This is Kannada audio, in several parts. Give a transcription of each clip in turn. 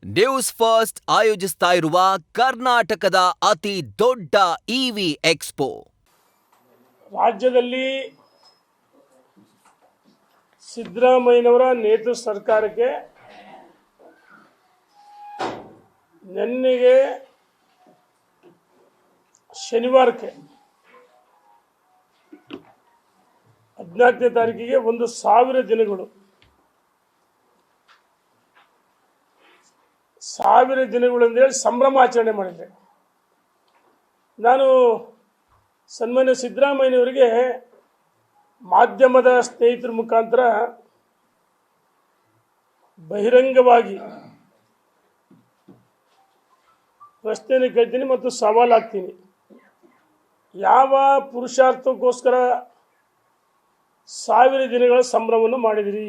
ನ್ಯೂಸ್ ಫಸ್ಟ್ ಆಯೋಜಿಸ್ತಾ ಇರುವ ಕರ್ನಾಟಕದ ಅತಿ ದೊಡ್ಡ ಇವಿ ಎಕ್ಸ್ಪೋ. ರಾಜ್ಯದಲ್ಲಿ ಸಿದ್ದರಾಮಯ್ಯನವರ ನೇತೃತ್ವ ಸರ್ಕಾರಕ್ಕೆ ನಿನ್ನೆಗೆ ಶನಿವಾರಕ್ಕೆ 14ನೇ ತಾರೀಕಿಗೆ 1,000 ದಿನಗಳು 1000 ದಿನಗಳು ಅಂತೇಳಿ ಸಂಭ್ರಮಾಚರಣೆ ಮಾಡಿದೆ. ನಾನು ಸನ್ಮಾನ್ಯ ಸಿದ್ದರಾಮಯ್ಯನವರಿಗೆ ಮಾಧ್ಯಮದ ಸ್ನೇಹಿತರ ಮುಖಾಂತರ ಬಹಿರಂಗವಾಗಿ ಪ್ರಶ್ನೆಯನ್ನು ಕೇಳ್ತೀನಿ ಮತ್ತು ಸವಾಲು ಹಾಕ್ತೀನಿ. ಯಾವ ಪುರುಷಾರ್ಥಕ್ಕೋಸ್ಕರ 1000 ದಿನಗಳ ಸಂಭ್ರಮವನ್ನು ಮಾಡಿದಿರಿ?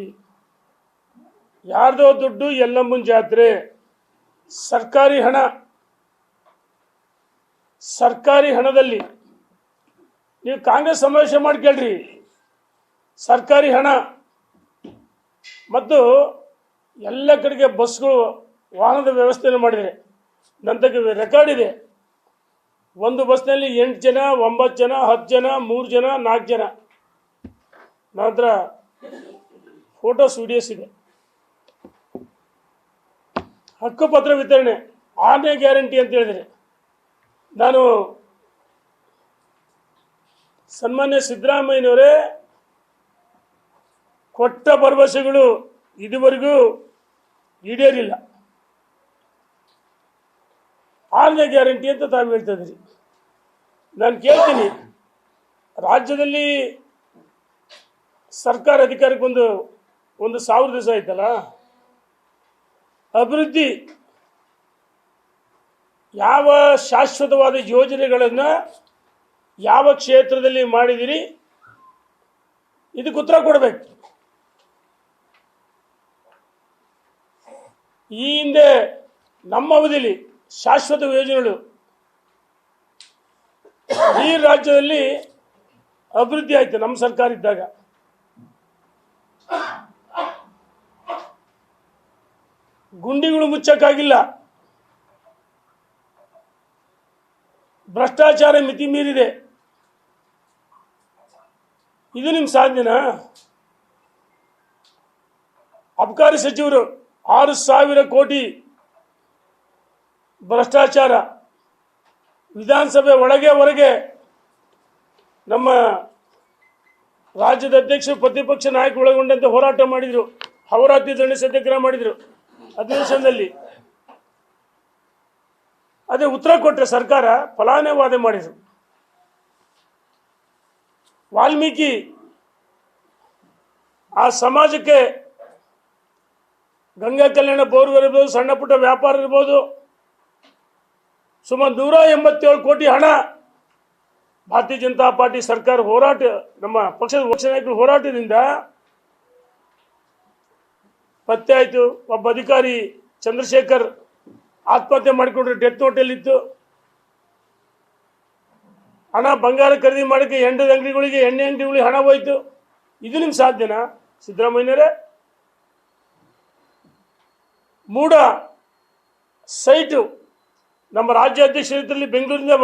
ಯಾರ್ದೋ ದುಡ್ಡು ಯಲ್ಲಮ್ಮನ ಜಾತ್ರೆ, ಸರ್ಕಾರಿ ಹಣದಲ್ಲಿ ನೀವು ಕಾಂಗ್ರೆಸ್ ಸಮಾವೇಶ ಮಾಡಿ ಕೇಳ್ರಿ. ಸರ್ಕಾರಿ ಹಣ ಮತ್ತು ಎಲ್ಲ ಕಡೆಗೆ ಬಸ್ಗಳು ವಾಹನದ ವ್ಯವಸ್ಥೆಯನ್ನು ಮಾಡಿದರೆ ನನ್ನ ರೆಕಾರ್ಡ್ ಇದೆ. ಒಂದು ಬಸ್ನಲ್ಲಿ 8 ಜನ, 9 ಜನ, 10 ಜನ, 3 ಜನ, 4 ಜನ. ನನ್ನ ಹತ್ರ ಫೋಟೋಸ್ ವಿಡಿಯೋಸ್ ಇದೆ. ಹಕ್ಕುಪತ್ರ ವಿತರಣೆ 6ನೇ ಗ್ಯಾರಂಟಿ ಅಂತ ಹೇಳಿದರೆ ನಾನು ಸನ್ಮಾನ್ಯ ಸಿದ್ದರಾಮಯ್ಯನವರೇ ಕೊಟ್ಟ ಭರವಸೆಗಳು ಇದುವರೆಗೂ ಈಡೇರಿಲ್ಲ. 6ನೇ ಗ್ಯಾರಂಟಿ ಅಂತ ತಾವು ಹೇಳ್ತಾ ಇದ್ದೀರಿ. ನಾನು ಕೇಳ್ತೀನಿ, ರಾಜ್ಯದಲ್ಲಿ ಸರ್ಕಾರ ಅಧಿಕಾರಕ್ಕೆ ಒಂದು 1000 ದಿವಸ ಆಯ್ತಲ್ಲ, ಅಭಿವೃದ್ಧಿ ಯಾವ ಶಾಶ್ವತವಾದ ಯೋಜನೆಗಳನ್ನು ಯಾವ ಕ್ಷೇತ್ರದಲ್ಲಿ ಮಾಡಿದಿರಿ, ಇದಕ್ಕೆ ಉತ್ತರ ಕೊಡಬೇಕು. ಈ ಹಿಂದೆ ನಮ್ಮ ಅವಧಿಯಲ್ಲಿ ಶಾಶ್ವತ ಯೋಜನೆಗಳು ಈ ರಾಜ್ಯದಲ್ಲಿ ಅಭಿವೃದ್ಧಿ ಆಯ್ತು. ನಮ್ಮ ಸರ್ಕಾರ ಇದ್ದಾಗ ಗುಂಡಿಗಳು ಮುಚ್ಚಕ್ಕಾಗಿಲ್ಲ, ಭ್ರಷ್ಟಾಚಾರ ಮಿತಿ ಮೀರಿದೆ. ಇದು ನಿಮ್ಮ ಸಾಧನೆನಾ? ಅಬಕಾರಿ ಸಚಿವರು 6,000 ಕೋಟಿ ಭ್ರಷ್ಟಾಚಾರ, ವಿಧಾನಸಭೆ ಒಳಗೆ ಹೊರಗೆ ನಮ್ಮ ರಾಜ್ಯದ ಅಧ್ಯಕ್ಷರು ಪ್ರತಿಪಕ್ಷ ನಾಯಕರು ಒಳಗೊಂಡಂತೆ ಹೋರಾಟ ಮಾಡಿದರು, ಹೋರಾಟ ಧರಣಿ ಸತ್ಯಾಗ್ರಹ ಮಾಡಿದರು ಅಧಿವೇಶನದಲ್ಲಿ. ಅದೇ ಉತ್ತರ ಕೊಟ್ಟರೆ ಸರ್ಕಾರ ಫಲಾನುವಾದ ಮಾಡಿದರು. ವಾಲ್ಮೀಕಿ ಆ ಸಮಾಜಕ್ಕೆ ಗಂಗಾ ಕಲ್ಯಾಣ ಬೋರ್ವೆಲ್ ಇರ್ಬೋದು, ಸಣ್ಣ ಪುಟ್ಟ ವ್ಯಾಪಾರ ಇರ್ಬೋದು, ಸುಮಾರು 187 ಕೋಟಿ ಹಣ ಭಾರತೀಯ ಜನತಾ ಪಾರ್ಟಿ ಸರ್ಕಾರ ಹೋರಾಟ, ನಮ್ಮ ಪಕ್ಷದ ನಾಯಕರು ಹೋರಾಟದಿಂದ ಪತ್ತೆ ಆಯಿತು. ಒಬ್ಬ ಅಧಿಕಾರಿ ಚಂದ್ರಶೇಖರ್ ಆತ್ಮಹತ್ಯೆ ಮಾಡಿಕೊಂಡ್ರೆ ಡೆತ್ ನೋಟಲ್ಲಿತ್ತು. ಹಣ ಬಂಗಾರ ಖರೀದಿ ಮಾಡೋಕ್ಕೆ ಎಣ್ಣೆ ಅಂಗಡಿಗಳಿಗೆ ಹಣ ಹೋಯ್ತು. ಇದು ನಿಮ್ಮ ಸಾಧ್ಯನಾ ಸಿದ್ದರಾಮಯ್ಯನವರೇ? ಮೂಡ ಸೈಟು ನಮ್ಮ ರಾಜ್ಯಾಧ್ಯಕ್ಷರಲ್ಲಿ ಬೆಂಗಳೂರಿನಿಂದ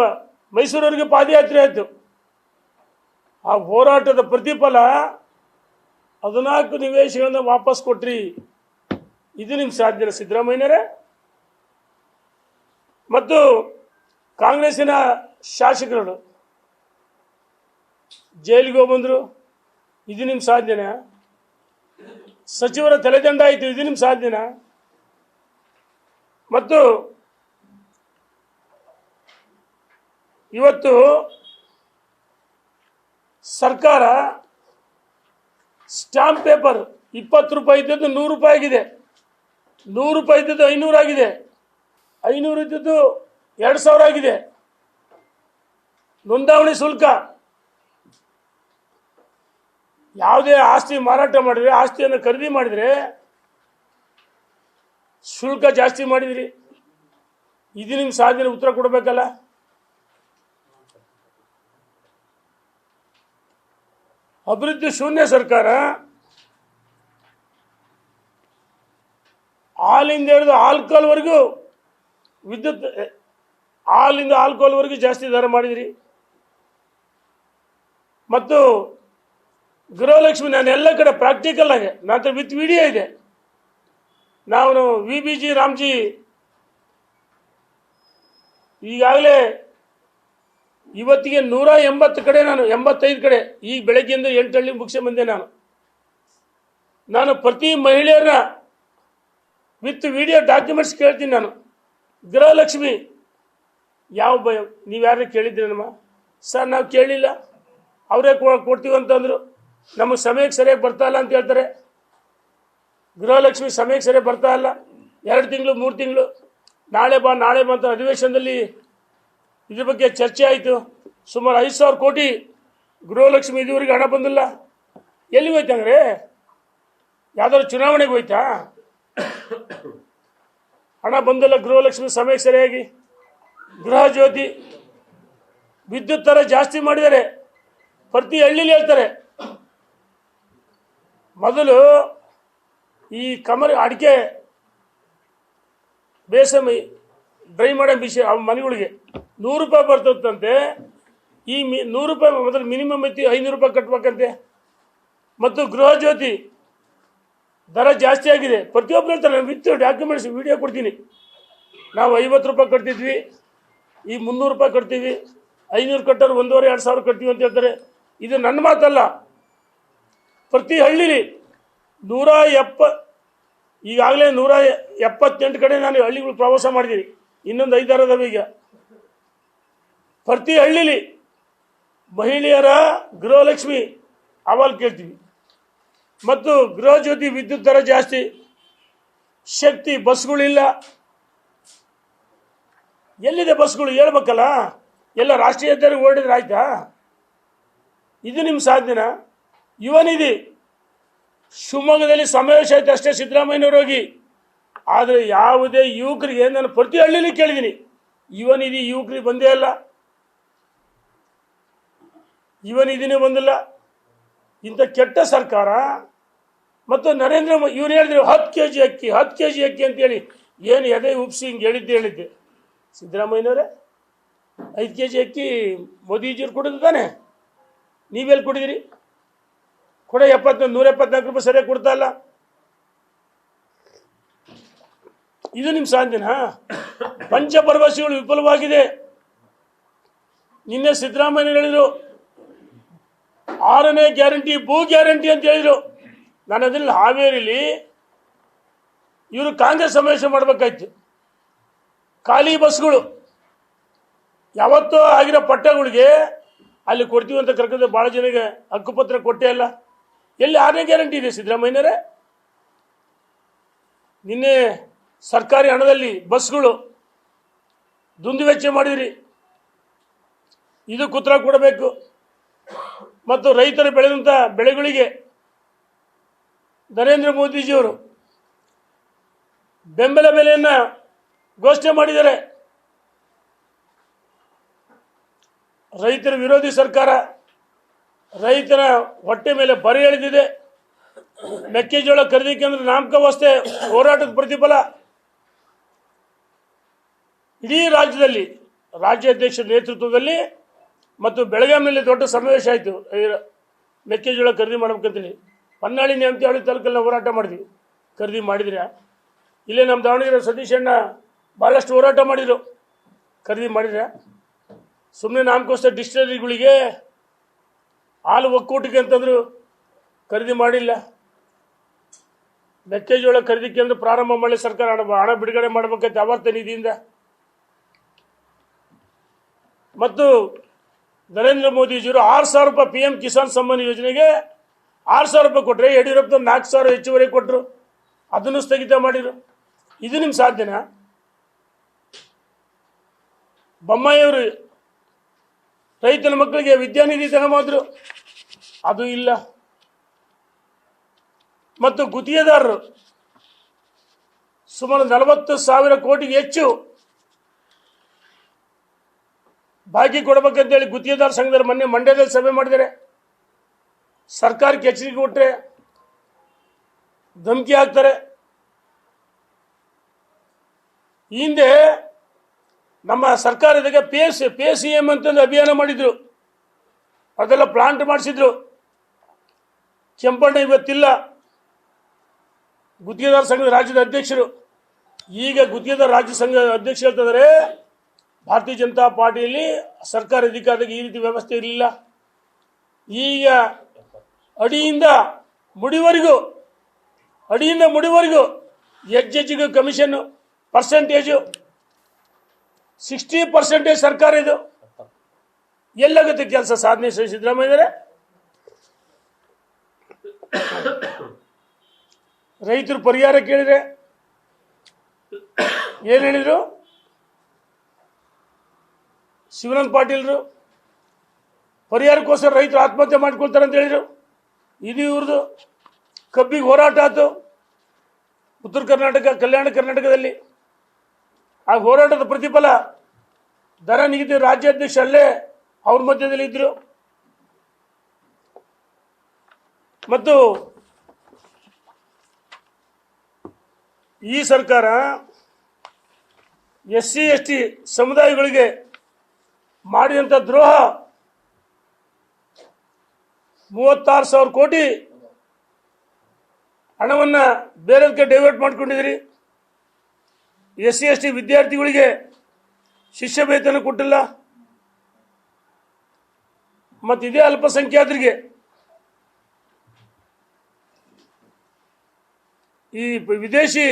ಮೈಸೂರವರೆಗೆ ಪಾದಯಾತ್ರೆ ಆಯಿತು. ಆ ಹೋರಾಟದ ಪ್ರತಿಫಲ 14 ನಿವೇಶಗಳನ್ನು ವಾಪಸ್ ಕೊಟ್ರಿ. ಇದು ನಿಮ್ಮ ಸಾಧ್ಯನಾ ಸಿದ್ದರಾಮಯ್ಯನವರೇ? ಮತ್ತು ಕಾಂಗ್ರೆಸ್ಸಿನ ಶಾಸಕರು ಜೈಲಿಗೆ ಹೋಗ್ಬಂದ್ರು. ಇದು ನಿಮ್ಮ ಸಾಧ್ಯನಾ? ಸಚಿವರ ತಲೆದಂಡ ಆಯಿತು. ಇದು ನಿಮ್ಮ ಸಾಧ್ಯನಾ? ಮತ್ತು ಇವತ್ತು ಸರ್ಕಾರ ಸ್ಟಾಂಪ್ ಪೇಪರ್ 20 ರೂಪಾಯಿ ಇದ್ದದ್ದು 100 ರೂಪಾಯಿ ಆಗಿದೆ, 100 ರೂಪಾಯಿ ಇದ್ದದ್ದು 500 ಆಗಿದೆ, 500 ಇದ್ದದ್ದು 2,000 ಆಗಿದೆ. ನೋಂದಾವಣಿ ಶುಲ್ಕ, ಯಾವುದೇ ಆಸ್ತಿ ಮಾರಾಟ ಮಾಡಿದರೆ, ಆಸ್ತಿಯನ್ನು ಖರೀದಿ ಮಾಡಿದರೆ ಶುಲ್ಕ ಜಾಸ್ತಿ ಮಾಡಿದಿರಿ. ಇದು ನಿಮ್ಮ ಸಾಧನೆ ಉತ್ತರ ಕೊಡಬೇಕಲ್ಲ. ಅಭಿವೃದ್ಧಿ ಶೂನ್ಯ ಸರ್ಕಾರ ಹಾಲಿಂದ ಹಿಡಿದು ಆಲ್ಕೋಹಾಲ್ವರೆಗೂ ವಿದ್ಯುತ್, ಹಾಲಿಂದ ಆಲ್ಕೋಹಾಲ್ವರೆಗೂ ಜಾಸ್ತಿ ದರ ಮಾಡಿದಿರಿ. ಮತ್ತು ಗೃಹಲಕ್ಷ್ಮಿ ನಾನು ಎಲ್ಲ ಕಡೆ ಪ್ರಾಕ್ಟಿಕಲ್ ಆಗಿ ನನ್ನ ವಿತ್ ವಿಡಿಯೋ ಇದೆ. ನಾನು VBG ರಾಮ್ಜಿ ಈಗಾಗಲೇ ಇವತ್ತಿಗೆ 180 ಕಡೆ, ನಾನು 85 ಕಡೆ ಈಗ ಬೆಳಗ್ಗೆಯಿಂದ 8 ಹಳ್ಳಿ ಮುಗಿಸಿ ಬಂದೆ. ನಾನು ಪ್ರತಿ ಮಹಿಳೆಯರನ್ನ ವಿತ್ ವಿಡಿಯೋ ಡಾಕ್ಯುಮೆಂಟ್ಸ್ ಕೇಳ್ತೀನಿ. ನಾನು ಗೃಹಲಕ್ಷ್ಮಿ ಯಾವ ಭಯ, ನೀವು ಯಾರು ಕೇಳಿದ್ದೀರಮ್ಮ? ಸರ್ ನಾವು ಕೇಳಿಲ್ಲ, ಅವರೇ ಕೊಡ್ತೀವಿ ಅಂತಂದರು. ನಮಗೆ ಸಮಯಕ್ಕೆ ಸರಿಯಾಗಿ ಬರ್ತಾ ಇಲ್ಲ ಅಂತ ಹೇಳ್ತಾರೆ. ಗೃಹಲಕ್ಷ್ಮಿ ಸಮಯಕ್ಕೆ ಸರಿಯಾಗಿ ಬರ್ತಾ ಇಲ್ಲ, 2 ತಿಂಗಳು 3 ತಿಂಗಳು, ನಾಳೆ ಬಾ ಅಂತ ಅಧಿವೇಶನದಲ್ಲಿ ಇದ್ರ ಬಗ್ಗೆ ಚರ್ಚೆ ಆಯಿತು. ಸುಮಾರು 5,000 ಕೋಟಿ ಗೃಹಲಕ್ಷ್ಮಿ ಇದುವರೆಗೆ ಹಣ ಬಂದಿಲ್ಲ. ಎಲ್ಲಿ ಹೋಯ್ತಂಗ್ರೆ? ಯಾವ್ದಾದ್ರು ಚುನಾವಣೆಗೆ ಹೋಯ್ತಾ? ಹಣ ಬಂದಿಲ್ಲ ಗೃಹಲಕ್ಷ್ಮಿ ಸಮಯಕ್ಕೆ ಸರಿಯಾಗಿ. ಗೃಹ ಜ್ಯೋತಿ, ವಿದ್ಯುತ್ ದರ ಜಾಸ್ತಿ ಮಾಡಿದ್ದಾರೆ. ಪ್ರತಿ ಹಳ್ಳಿಲಿ ಹೇಳ್ತಾರೆ. ಮೊದಲು ಈ ಅಡಿಕೆ ಬೇಸಮಿ ಡ್ರೈ ಮಾಡೋ ಬಿಸಿ ಆ ಮನೆಗಳಿಗೆ 100 ರೂಪಾಯಿ ಬರ್ತದಂತೆ. ಈ 100 ರೂಪಾಯಿ ಮೊದಲು ಮಿನಿಮಮ್ ಐತಿ, 500 ರೂಪಾಯಿ ಕಟ್ಬೇಕಂತೆ. ಮತ್ತು ಗೃಹ ಜ್ಯೋತಿ ದರ ಜಾಸ್ತಿ ಆಗಿದೆ. ಪ್ರತಿಯೊಬ್ಬರು ಹೇಳ್ತಾರೆ, ವಿತ್ ಡಾಕ್ಯುಮೆಂಟ್ಸ್ ವಿಡಿಯೋ ಕೊಡ್ತೀನಿ. ನಾವು 50 ರೂಪಾಯಿ ಕಟ್ತಿದ್ವಿ, ಈ 300 ರೂಪಾಯಿ ಕಟ್ತೀವಿ, 500 ಕಟ್ಟೋರು 1,500-2,000 ಕಟ್ತೀವಿ ಅಂತ ಹೇಳ್ತಾರೆ. ಇದು ನನ್ನ ಮಾತಲ್ಲ. ಪ್ರತಿ ಹಳ್ಳಿಲಿ 170, ಈಗಾಗಲೇ 178 ಕಡೆ ನಾನು ಹಳ್ಳಿಗಳು ಪ್ರವಾಸ ಮಾಡಿದ್ದೀನಿ. ಇನ್ನೊಂದು 5-6 ಅದಾವೆ ಈಗ. ಪ್ರತಿ ಹಳ್ಳಿಲಿ ಮಹಿಳೆಯರ ಗೃಹಲಕ್ಷ್ಮಿ ಅಹವಾಲು ಕೇಳ್ತೀವಿ. ಮತ್ತು ಗೃಹ ಜ್ಯೋತಿ ವಿದ್ಯುತ್ ದರ ಜಾಸ್ತಿ, ಶಕ್ತಿ ಬಸ್ಗಳಿಲ್ಲ. ಎಲ್ಲಿದೆ ಬಸ್ಗಳು ಹೇಳ್ಬೇಕಲ್ಲ? ಎಲ್ಲ ರಾಷ್ಟ್ರೀಯ ಹೆದ್ದಾರಿಗೆ ಓಡಿದ್ರೆ ಆಯ್ತಾ? ಇದು ನಿಮ್ಮ ಸಾಧನೆನ? ಯುವ ನಿಧಿ ಶಿವಮೊಗ್ಗದಲ್ಲಿ ಸಮಾವೇಶ ಆಯ್ತು ಅಷ್ಟೇ, ಸಿದ್ದರಾಮಯ್ಯನವರು ಹೋಗಿ. ಆದರೆ ಯಾವುದೇ ಯುವಕರಿಗೆ ನಾನು ಪ್ರತಿ ಹಳ್ಳಿಲಿ ಕೇಳಿದ್ದೀನಿ, ಯುವ ನಿಧಿ ಯುವಕರಿಗೆ ಬಂದೇ ಇಲ್ಲ, ಯುವ ನಿಧಿನೇ ಬಂದಿಲ್ಲ. ಇಂಥ ಕೆಟ್ಟ ಸರ್ಕಾರ. ಮತ್ತು ನರೇಂದ್ರ ಇವ್ರು ಹೇಳಿದ್ರು 10 kg ಅಕ್ಕಿ 10 kg ಅಕ್ಕಿ ಅಂತೇಳಿ ಏನು ಎದೆ ಉಪ್ಸಿ ಹಿಂಗೆ ಹೇಳಿದ್ದೆ. ಸಿದ್ದರಾಮಯ್ಯನವರೇ 5 kg ಅಕ್ಕಿ ಮೋದಿಜಿಯವ್ರು ಕೊಡೋದು ತಾನೆ, ನೀವೆಲ್ಲಿ ಕೊಡಿದಿರಿ? ಕೊಡ 174 ರೂಪಾಯಿ ಸರಿಯಾಗಿ ಕೊಡ್ತಾ ಇಲ್ಲ. ಇದು ನಿಮ್ಮ ಸಾಧನೆನಾ? ಪಂಚ ಭರವಸೆಗಳು ವಿಫಲವಾಗಿದೆ. ನಿನ್ನೆ ಸಿದ್ದರಾಮಯ್ಯ ಹೇಳಿದರು 6ನೇ ಗ್ಯಾರಂಟಿ ಭೂ ಗ್ಯಾರಂಟಿ ಅಂತ ಹೇಳಿದರು. ನಾನು ಅದರಲ್ಲಿ ಹಾವೇರಿಲಿ ಇವರು ಕಾಂಗ್ರೆಸ್ ಸಮಾವೇಶ ಮಾಡಬೇಕಾಯ್ತು. ಖಾಲಿ ಬಸ್ಗಳು ಯಾವತ್ತೋ ಆಗಿರೋ ಪಟ್ಟಗಳಿಗೆ ಅಲ್ಲಿ ಕೊಡ್ತೀವಿ ಅಂತ ಕರ್ಕೊಂಡು ಭಾಳ ಜನಕ್ಕೆ ಹಕ್ಕುಪತ್ರ ಕೊಟ್ಟೇ ಇಲ್ಲ. ಎಲ್ಲಿ 6ನೇ ಗ್ಯಾರಂಟಿ ಇದೆ ಸಿದ್ದರಾಮಯ್ಯನವರೇ? ನಿನ್ನೆ ಸರ್ಕಾರಿ ಹಣದಲ್ಲಿ ಬಸ್ಗಳು ದುಂದುವೆಚ್ಚ ಮಾಡಿದಿರಿ. ಇದಕ್ಕೆ ಉತ್ತರ ಕೊಡಬೇಕು. ಮತ್ತು ರೈತರು ಬೆಳೆದಂಥ ಬೆಳೆಗಳಿಗೆ ನರೇಂದ್ರ ಮೋದಿಜಿಯವರು ಬೆಂಬಲ ಬೆಲೆಯನ್ನು ಘೋಷಣೆ ಮಾಡಿದ್ದಾರೆ. ರೈತರ ವಿರೋಧಿ ಸರ್ಕಾರ ರೈತರ ಹೊಟ್ಟೆ ಮೇಲೆ ಬರೆ ಎಳೆದಿದೆ. ಮೆಕ್ಕೆಜೋಳ ಖರೀದಿ ಕೇಂದ್ರ ನಾಮಕಾವಸ್ಥೆ ಹೋರಾಟದ ಪ್ರತಿಫಲ. ಇಡೀ ರಾಜ್ಯದಲ್ಲಿ ರಾಜ್ಯಾಧ್ಯಕ್ಷರ ನೇತೃತ್ವದಲ್ಲಿ ಮತ್ತು ಬೆಳಗಾವಿನಲ್ಲಿ ದೊಡ್ಡ ಸಮಾವೇಶ ಆಯಿತು. ಮೆಕ್ಕೆಜೋಳ ಖರೀದಿ ಮಾಡ್ಬೇಕಂತೇಳಿ ಹೊನ್ನಾಳಿ ನೇಮತಿಹಳ್ಳಿ ತಾಲೂಕಲ್ಲಿ ಹೋರಾಟ ಮಾಡಿದ್ವಿ. ಖರೀದಿ ಮಾಡಿದ್ರೆ ಇಲ್ಲೇ ನಮ್ಮ ದಾವಣಗೆರೆ ಸತೀಶ್ ಅಣ್ಣ ಭಾಳಷ್ಟು ಹೋರಾಟ ಮಾಡಿದರು. ಖರೀದಿ ಮಾಡಿದ್ರೆ ಸುಮ್ಮನೆ ನಾಮಕೋಸ್ಕರ ಡಿಸ್ಟಿಲರಿಗಳಿಗೆ ಹಾಲು ಒಕ್ಕೂಟಕ್ಕೆ ಅಂತಂದರು, ಖರೀದಿ ಮಾಡಿಲ್ಲ. ಮೆಕ್ಕೆಜೋಳ ಖರೀದಿ ಕೇಂದ್ರ ಪ್ರಾರಂಭ ಮಾಡಿ ಸರ್ಕಾರ ಹಣ ಬಿಡುಗಡೆ ಮಾಡಬೇಕಂತ ಆವರ್ತ ನಿಧಿಯಿಂದ. ಮತ್ತು ನರೇಂದ್ರ ಮೋದಿಜಿಯವರು 6,000 ರೂಪಾಯಿ PM ಕಿಸಾನ್ ಸಮ್ಮಾನ್ ಯೋಜನೆಗೆ 6,000 ರೂಪಾಯಿ ಕೊಟ್ಟರೆ, ಯಡಿಯೂರಪ್ಪ 4,000 ಹೆಚ್ಚುವರಿ ಕೊಟ್ಟರು, ಅದನ್ನು ಸ್ಥಗಿತ ಮಾಡಿದರು. ಇದು ನಿಮ್ಮ ಸಾಧ್ಯನಾ? ಬೊಮ್ಮಾಯಿಯವರು ರೈತನ ಮಕ್ಕಳಿಗೆ ವಿದ್ಯಾನಿಧಿ ತಗೊಂಬಂದ್ರು, ಅದು ಇಲ್ಲ. ಮತ್ತು ಗುತ್ತಿಗೆದಾರರು ಸುಮಾರು 40,000 ಕೋಟಿಗೆ ಹೆಚ್ಚು ಬಾಕಿ ಕೊಡಬೇಕಂತೇಳಿ ಗುತ್ತಿಗೆದಾರ ಸಂಘದವರು ಮೊನ್ನೆ ಮಂಡ್ಯದಲ್ಲಿ ಸಭೆ ಮಾಡಿದ್ದಾರೆ. ಸರ್ಕಾರಕ್ಕೆ ಎಚ್ಚರಿಕೆ ಕೊಟ್ಟರೆ ಧಮಕಿ ಹಾಕ್ತಾರೆ. ಈ ಹಿಂದೆ ನಮ್ಮ ಸರ್ಕಾರದಾಗ PSCM ಅಂತಂದು ಅಭಿಯಾನ ಮಾಡಿದ್ರು, ಅದೆಲ್ಲ ಪ್ಲಾಂಟ್ ಮಾಡಿಸಿದ್ರು. ಕೆಂಪಣ್ಣ ಇವತ್ತಿಲ್ಲ, ಗುತ್ತಿಗೆದಾರ ಸಂಘದ ರಾಜ್ಯದ ಅಧ್ಯಕ್ಷರು. ಈಗ ಗುತ್ತಿಗೆದಾರ ರಾಜ್ಯ ಸಂಘ ಅಧ್ಯಕ್ಷ ಹೇಳ್ತಿದ್ದಾರೆ, ಭಾರತೀಯ ಜನತಾ ಪಾರ್ಟಿಯಲ್ಲಿ ಸರ್ಕಾರ ಅಧಿಕಾರದಾಗ ಈ ರೀತಿ ವ್ಯವಸ್ಥೆ ಇರಲಿಲ್ಲ. ಈಗ ಅಡಿಯಿಂದ ಮುಡಿವರೆಗೂ ಹೆಜ್ಜೆಜ್ಜಿಗೂ ಕಮಿಷನ್ ಪರ್ಸೆಂಟೇಜು 60% ಸರ್ಕಾರ. ಇದು ಎಲ್ಲಾಗುತ್ತೆ ಕೆಲಸ ಸಾಧನೆ ಸಿದ್ದರಾಮಯ್ಯ. ರೈತರು ಪರಿಹಾರ ಕೇಳಿದ್ರೆ ಏನು ಹೇಳಿದ್ರು? ಶಿವನಂದ ಪಾಟೀಲ್ರು ಪರಿಹಾರಕ್ಕೋಸ್ಕರ ರೈತರು ಆತ್ಮಹತ್ಯೆ ಮಾಡ್ಕೊಳ್ತಾರೆ ಅಂತ ಹೇಳಿದ್ರು. ಇದು ಇವ್ರದ್ದು ಕಬ್ಬಿಗೆ ಹೋರಾಟ ಆಯ್ತು ಉತ್ತರ ಕರ್ನಾಟಕ, ಕಲ್ಯಾಣ ಕರ್ನಾಟಕದಲ್ಲಿ. ಆ ಹೋರಾಟದ ಪ್ರತಿಫಲ ದರ ನಿಗದಿ ರಾಜ್ಯಾಧ್ಯಕ್ಷ ಅಲ್ಲೇ ಅವ್ರ ಮಧ್ಯದಲ್ಲಿ ಇದ್ರು. ಮತ್ತು ಈ ಸರ್ಕಾರ SC/ST ಸಮುದಾಯಗಳಿಗೆ ಮಾಡಿದಂಥ ದ್ರೋಹ 36,000 ಕೋಟಿ ಹಣವನ್ನು ಬೇರೆದಕ್ಕೆ ಡೈವರ್ಟ್ ಮಾಡ್ಕೊಂಡಿದ್ರಿ. SC/ST ವಿದ್ಯಾರ್ಥಿಗಳಿಗೆ ಶಿಷ್ಯ ವೇತನ ಕೊಟ್ಟಿಲ್ಲ. ಮತ್ತು ಇದೇ ಅಲ್ಪಸಂಖ್ಯಾತರಿಗೆ ಈ ವಿದೇಶಿ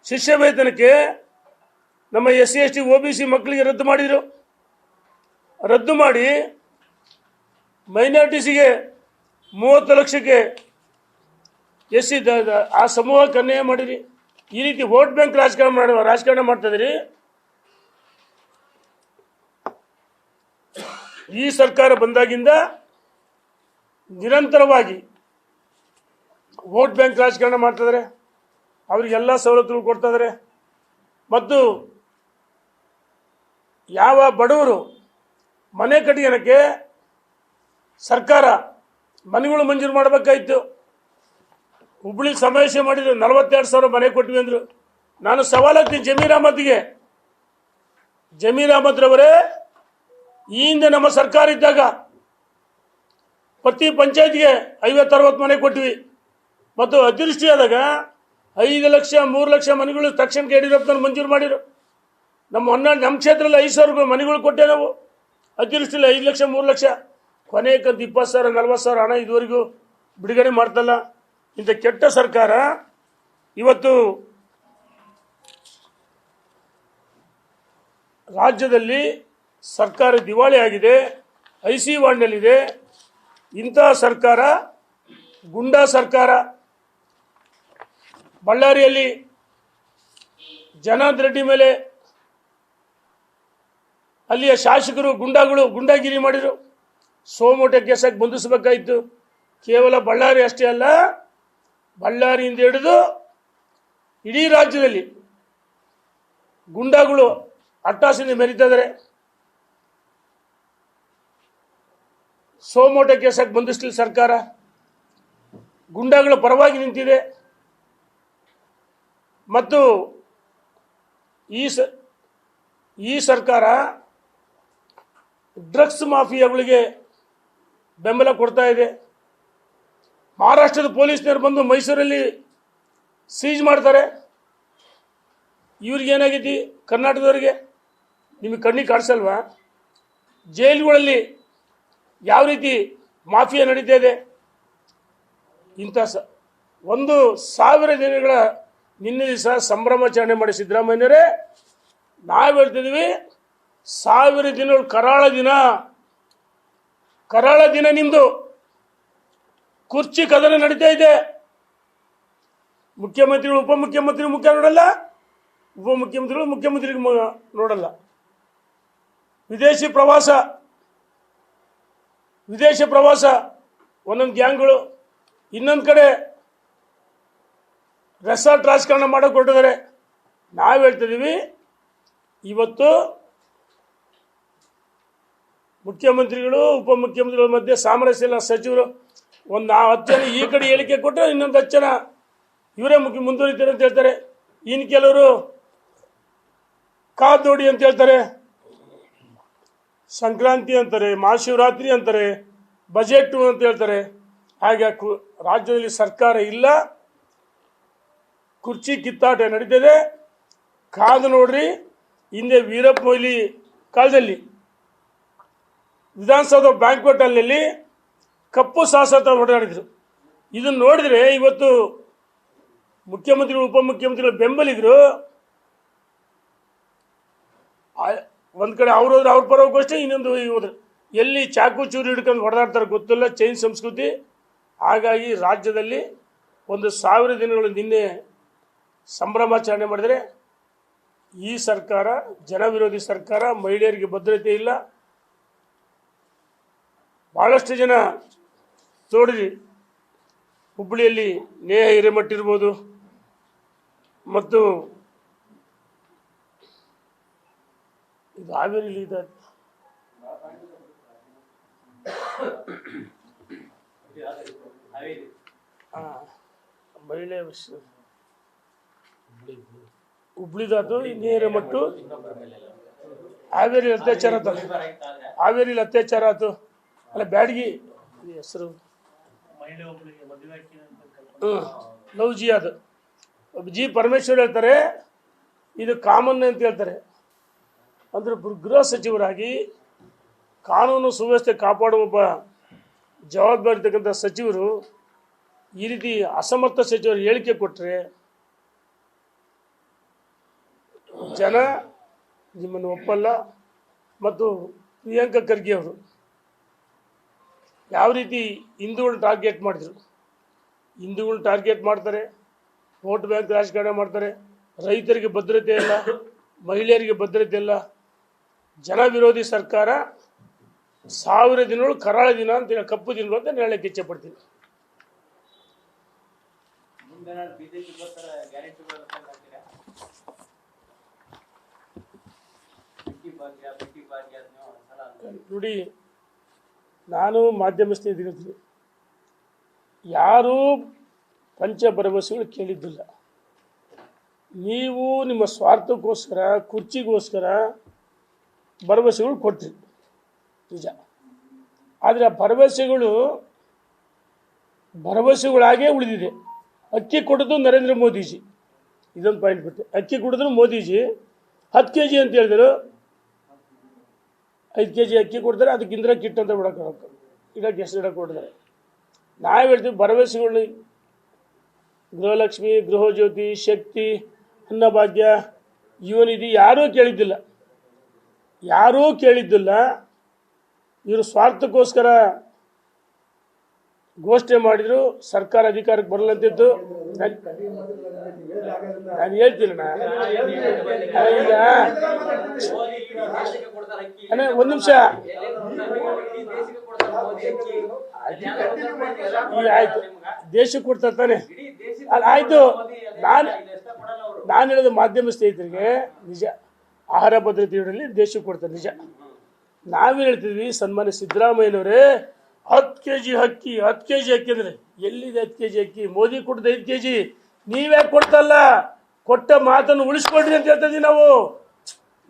ಶಿಷ್ಯ ವೇತನಕ್ಕೆ ನಮ್ಮ SC/ST OBC ಮಕ್ಕಳಿಗೆ ರದ್ದು ಮಾಡಿ ಮೈನಾರಿಟೀಸಿಗೆ 30 ಲಕ್ಷಕ್ಕೆ SC ಆ ಸಮೂಹಕ್ಕೆ ಅನ್ಯಾಯ ಮಾಡಿರಿ. ಈ ರೀತಿ ವೋಟ್ ಬ್ಯಾಂಕ್ ರಾಜಕಾರಣ ಮಾಡ್ತಿದ್ರಿ. ಈ ಸರ್ಕಾರ ಬಂದಾಗಿಂದ ನಿರಂತರವಾಗಿ ವೋಟ್ ಬ್ಯಾಂಕ್ ರಾಜಕಾರಣ ಮಾಡ್ತಿದ್ದಾರೆ. ಅವರಿಗೆಲ್ಲ ಸವಲತ್ತುಗಳು ಕೊಡ್ತಿದ್ದಾರೆ. ಮತ್ತು ಯಾವ ಬಡವರು ಮನೆ ಕಟ್ಟಿಗೆನಕ್ಕೆ ಸರ್ಕಾರ ಮನೆಗಳು ಮಂಜೂರು ಮಾಡಬೇಕಾಯಿತು. ಹುಬ್ಬಳ್ಳಿ ಸಮಾವೇಶ ಮಾಡಿದ್ರು, 42,000 ಮನೆ ಕೊಟ್ವಿ ಅಂದರು. ನಾನು ಸವಾಲಾಗ್ತೀನಿ ಜಮೀರ್ ಅಹಮದ್ ರವರೇ, ಈ ಹಿಂದೆ ನಮ್ಮ ಸರ್ಕಾರ ಇದ್ದಾಗ ಪ್ರತಿ ಪಂಚಾಯತ್ಗೆ 50-60 ಮನೆ ಕೊಟ್ವಿ. ಮತ್ತು ಅತಿವೃಷ್ಟಿ ಆದಾಗ 5 ಲಕ್ಷ 3 ಲಕ್ಷ ಮನೆಗಳು ತಕ್ಷಣಕ್ಕೆ ಯಡಿಯೂರಪ್ಪನವ್ರು ಮಂಜೂರು ಮಾಡಿರು. ನಮ್ಮ ಕ್ಷೇತ್ರದಲ್ಲಿ 5,000 ಮನೆಗಳು ಕೊಟ್ಟೆ ನಾವು. ಅತಿವೃಷ್ಟಿಯಲ್ಲಿ 5 ಲಕ್ಷ 3 ಲಕ್ಷ, ಕೊನೆಗಂತ 20,000 40,000 ಹಣ ಇದುವರೆಗೂ ಬಿಡುಗಡೆ ಮಾಡ್ತಲ್ಲ. ಇಂಥ ಕೆಟ್ಟ ಸರ್ಕಾರ ಇವತ್ತು ರಾಜ್ಯದಲ್ಲಿ ಸರ್ಕಾರ ದಿವಾಳಿ ಆಗಿದೆ, IC ವಾರ್ಡ್ನಲ್ಲಿದೆ. ಇಂತಹ ಸರ್ಕಾರ ಗುಂಡಾ ಸರ್ಕಾರ. ಬಳ್ಳಾರಿಯಲ್ಲಿ ಜನಾರ್ದನ್ ರೆಡ್ಡಿ ಮೇಲೆ ಅಲ್ಲಿಯ ಶಾಸಕರು ಗುಂಡಾಗಿರಿ ಮಾಡಿದರು. ಸೋಮೋಟ ಕೇಸಾಗಿ ಬಂಧಿಸಬೇಕಾಯಿತು. ಕೇವಲ ಬಳ್ಳಾರಿ ಅಷ್ಟೇ ಅಲ್ಲ, ಬಳ್ಳಾರಿಯಿಂದ ಹಿಡಿದು ಇಡೀ ರಾಜ್ಯದಲ್ಲಿ ಗುಂಡಾಗಳು ಅಟ್ಟಾಸಿಂದ ಮೆರೀತಾ ಇದ್ದಾರೆ. ಸೋಮೋಟ ಕೇಸಾಗಿ ಬಂಧಿಸಲಿ ಸರ್ಕಾರ. ಗುಂಡಾಗಳ ಪರವಾಗಿ ನಿಂತಿದೆ. ಮತ್ತು ಈ ಸರ್ಕಾರ ಡ್ರಗ್ಸ್ ಮಾಫಿಯಾಗಳಿಗೆ ಬೆಂಬಲ ಕೊಡ್ತಾ ಇದೆ. ಮಹಾರಾಷ್ಟ್ರದ ಪೊಲೀಸ್ನವರು ಬಂದು ಮೈಸೂರಲ್ಲಿ ಸೀಜ್ ಮಾಡ್ತಾರೆ. ಇವ್ರಿಗೇನಾಗೈತಿ? ಕರ್ನಾಟಕದವರಿಗೆ ನಿಮಗೆ ಕಣ್ಣಿಗೆ ಕಾಣಿಸಲ್ವಾ? ಜೈಲುಗಳಲ್ಲಿ ಯಾವ ರೀತಿ ಮಾಫಿಯಾ ನಡೀತಾ ಇದೆ. ಇಂಥ 1,000 ದಿನಗಳ ನಿನ್ನೆ ದಿವಸ ಸಂಭ್ರಮಾಚರಣೆ ಮಾಡಿ ಸಿದ್ದರಾಮಯ್ಯನವರೇ, ನಾವು ಹೇಳ್ತಿದ್ದೀವಿ 1000 ದಿನಗಳು ಕರಾಳ ದಿನ ನಿಮ್ಮದು. ಕುರ್ಚಿ ಕದನ ನಡೀತಾ ಇದೆ. ಮುಖ್ಯಮಂತ್ರಿಗಳು ಉಪಮುಖ್ಯಮಂತ್ರಿ ಮುಖ ನೋಡಲ್ಲ, ಉಪಮುಖ್ಯಮಂತ್ರಿಗಳು ಮುಖ್ಯಮಂತ್ರಿಗೆ ನೋಡಲ್ಲ. ವಿದೇಶ ಪ್ರವಾಸ ಒಂದೊಂದು ಗ್ಯಾಂಗ್ಗಳು, ಇನ್ನೊಂದು ಕಡೆ ರೆಸಾರ್ಟ್ ರಾಜಕಾರಣ ಮಾಡೋಕೆ ಹೊರಟಿದ್ದಾರೆ. ನಾವು ಹೇಳ್ತಿದ್ದೀವಿ, ಇವತ್ತು ಮುಖ್ಯಮಂತ್ರಿಗಳು ಉಪಮುಖ್ಯಮಂತ್ರಿಗಳ ಮಧ್ಯೆ ಸಾಮರಸ್ಯ ಇಲ್ಲ. ಸಚಿವರು ಒಂದು 10 ಜನ ಈ ಕಡೆ ಹೇಳಿಕೆ ಕೊಟ್ಟರೆ ಇನ್ನೊಂದು 10 ಜನ ಇವರೇ ಮುಂದುವರಿತಾರೆ ಅಂತ ಹೇಳ್ತಾರೆ. ಇನ್ನು ಕೆಲವರು ಕಾದ್ ನೋಡಿ ಅಂತ ಹೇಳ್ತಾರೆ, ಸಂಕ್ರಾಂತಿ ಅಂತಾರೆ, ಮಹಾಶಿವರಾತ್ರಿ ಅಂತಾರೆ, ಬಜೆಟ್ ಅಂತ ಹೇಳ್ತಾರೆ. ಹಾಗೆ ರಾಜ್ಯದಲ್ಲಿ ಸರ್ಕಾರ ಇಲ್ಲ, ಕುರ್ಚಿ ಕಿತ್ತಾಟ ನಡೀತದೆ. ಕಾದು ನೋಡ್ರಿ. ಹಿಂದೆ ವೀರಪ್ಪ ಮೊಯ್ಲಿ ಕಾಲದಲ್ಲಿ ವಿಧಾನಸೌಧ ಬ್ಯಾಂಕ್ವೆಟ್ ಹಾಲ್ನಲ್ಲಿ ಕಪ್ಪು ಶಾಸಕ ಹೊಡೆದಾಡಿದ್ರು. ಇದನ್ನು ನೋಡಿದ್ರೆ ಇವತ್ತು ಮುಖ್ಯಮಂತ್ರಿಗಳು ಉಪಮುಖ್ಯಮಂತ್ರಿಗಳು ಬೆಂಬಲಿಗರು ಒಂದ್ ಕಡೆ ಅವ್ರು ಹೋದ್ರೆ ಅವ್ರ ಪರ ಹೋಗೋಷ್ಟೇ, ಇನ್ನೊಂದು ಹೋದ್ರೆ ಎಲ್ಲಿ ಚಾಕು ಚೂರು ಹಿಡ್ಕೊಂಡು ಹೊಡೆದಾಡ್ತಾರೆ ಗೊತ್ತಿಲ್ಲ. ಚೈನ್ ಸಂಸ್ಕೃತಿ. ಹಾಗಾಗಿ ರಾಜ್ಯದಲ್ಲಿ 1000 ದಿನಗಳು ನಿನ್ನೆ ಸಂಭ್ರಮಾಚರಣೆ ಮಾಡಿದರೆ ಈ ಸರ್ಕಾರ ಜನವಿರೋಧಿ ಸರ್ಕಾರ. ಮಹಿಳೆಯರಿಗೆ ಭದ್ರತೆ ಇಲ್ಲ. ಬಹಳಷ್ಟು ಜನ ನೋಡಿರಿ, ಹುಬ್ಬಳ್ಳಿಯಲ್ಲಿ ನೇಹ ಹಿರೇಮಠ ಇರ್ಬೋದು, ಮತ್ತು ಇದು ಹಾವೇರಿಲಿ ಇದೆ, ಮಹಿಳೆ ಹುಬ್ಳಿದಾತು, ನೇಹ ಹಿರೇಮಠ, ಹಾವೇರಿ ಅತ್ಯಾಚಾರ ಆತ, ಹಾವೇರಿಲಿ ಅತ್ಯಾಚಾರ ಆಯ್ತು. ಅಲ್ಲ ಬ್ಯಾಡಗಿ ಹೆಸರು ಲವ್ ಜಿ, ಅದು ಜಿ ಪರಮೇಶ್ವರ್ ಹೇಳ್ತಾರೆ ಇದು ಕಾಮನ್ ಅಂತ ಹೇಳ್ತಾರೆ. ಅಂದ್ರೆ ಗೃಹ ಸಚಿವರಾಗಿ ಕಾನೂನು ಸುವ್ಯವಸ್ಥೆ ಕಾಪಾಡುವ ಒಬ್ಬ ಜವಾಬ್ದಾರಿ ಇರ್ತಕ್ಕಂಥ ಸಚಿವರು ಈ ರೀತಿ ಅಸಮರ್ಥ ಸಚಿವರು ಹೇಳಿಕೆ ಕೊಟ್ಟರೆ ಜನ ನಿಮ್ಮನ್ನು ಒಪ್ಪಲ್ಲ. ಮತ್ತು ಪ್ರಿಯಾಂಕಾ ಖರ್ಗೆ ಅವರು ಯಾವ ರೀತಿ ಹಿಂದೂಗಳನ್ನ ಟಾರ್ಗೆಟ್ ಮಾಡಿದರು, ಹಿಂದೂಗಳನ್ನ ಟಾರ್ಗೆಟ್ ಮಾಡ್ತಾರೆ, ವೋಟ್ ಬ್ಯಾಂಕ್ ರಾಜಕಾರಣ ಮಾಡ್ತಾರೆ, ರೈತರಿಗೆ ಭದ್ರತೆ ಇಲ್ಲ, ಮಹಿಳೆಯರಿಗೆ ಭದ್ರತೆ ಇಲ್ಲ. ಜನ ವಿರೋಧಿ ಸರ್ಕಾರ. 1000 ದಿನಗಳು ಕರಾಳ ದಿನ ಅಂತ, ಕಪ್ಪು ದಿನಗಳು ಅಂತ ಹೇಳಕ್ಕೆ ಇಚ್ಛೆ ಪಡ್ತೀನಿ. ನೋಡಿ, ನಾನು ಮಾಧ್ಯಮ ಸ್ನೇಹಿತರು ಯಾರೂ ಪಂಚ ಭರವಸೆಗಳು ಕೇಳಿದ್ದಿಲ್ಲ. ನೀವು ನಿಮ್ಮ ಸ್ವಾರ್ಥಕ್ಕೋಸ್ಕರ, ಕುರ್ಚಿಗೋಸ್ಕರ ಭರವಸೆಗಳು ಕೊಡ್ತೀರಿ ನಿಜ. ಆದರೆ ಆ ಭರವಸೆಗಳಾಗೇ ಉಳಿದಿದೆ. ಅಕ್ಕಿ ಕೊಡೋದು ನರೇಂದ್ರ ಮೋದಿಜಿ, ಇದೊಂದು ಪಾಯಿಂಟ್ ಬಿಟ್ಟು. ಅಕ್ಕಿ ಕೊಡಿದ್ರು ಮೋದಿಜಿ 10 kg ಅಂತ ಹೇಳಿದ್ರು, 5 kg ಅಕ್ಕಿ ಕೊಡ್ತಾರೆ, ಅದಕ್ಕೆ ಇಂದಿರಾ ಕಿಟ್ ಅಂತ ಇಡಕ್ಕೆ ಹೆಸರು ಇಡಕ್ಕೆ ಕೊಡ್ತಾರೆ. ನಾವು ಹೇಳ್ತೀವಿ ಭರವಸೆಗಳು, ಗೃಹಲಕ್ಷ್ಮಿ, ಗೃಹಜ್ಯೋತಿ, ಶಕ್ತಿ, ಅನ್ನಭಾಗ್ಯ, ಯುವನಿಧಿ ಯಾರೂ ಕೇಳಿದ್ದಿಲ್ಲ. ಇವರು ಸ್ವಾರ್ಥಕ್ಕೋಸ್ಕರ ಘೋಷಣೆ ಮಾಡಿದ್ರು. ಸರ್ಕಾರ ಅಧಿಕಾರಕ್ಕೆ ಬರಲ್ಲ ಅಂತಿತ್ತು. ನಾನು ಹೇಳ್ತೀನಿ ಈಗ ಒಂದು ನಿಮಿಷ, ಈಗ ಆಯ್ತು, ದೇಶಕ್ಕೆ ಕೊಡ್ತಾರೆ ತಾನೆ, ಆಯ್ತು. ನಾನು ಹೇಳೋದು ಮಾಧ್ಯಮ ಸ್ನೇಹಿತರಿಗೆ ನಿಜ, ಆಹಾರ ಭದ್ರತೆಯಲ್ಲಿ ದೇಶಕ್ಕೆ ಕೊಡ್ತಾರೆ ನಿಜ. ನಾವೇನು ಹೇಳ್ತಿದ್ವಿ, ಸನ್ಮಾನ್ಯ ಸಿದ್ದರಾಮಯ್ಯನವರೇ 10 kg ಅಕ್ಕಿ, 10 kg ಅಕ್ಕಿ ಅಂದ್ರೆ ಎಲ್ಲಿದೆ 10 kg ಅಕ್ಕಿ? ಮೋದಿ ಕೊಟ್ಟದ 5 kg, ನೀವ್ಯಾಕೆ ಕೊಡ್ತಲ್ಲ? ಕೊಟ್ಟ ಮಾತನ್ನು ಉಳಿಸ್ಕೊಡ್ರಿ ಅಂತ ಹೇಳ್ತಿದ್ವಿ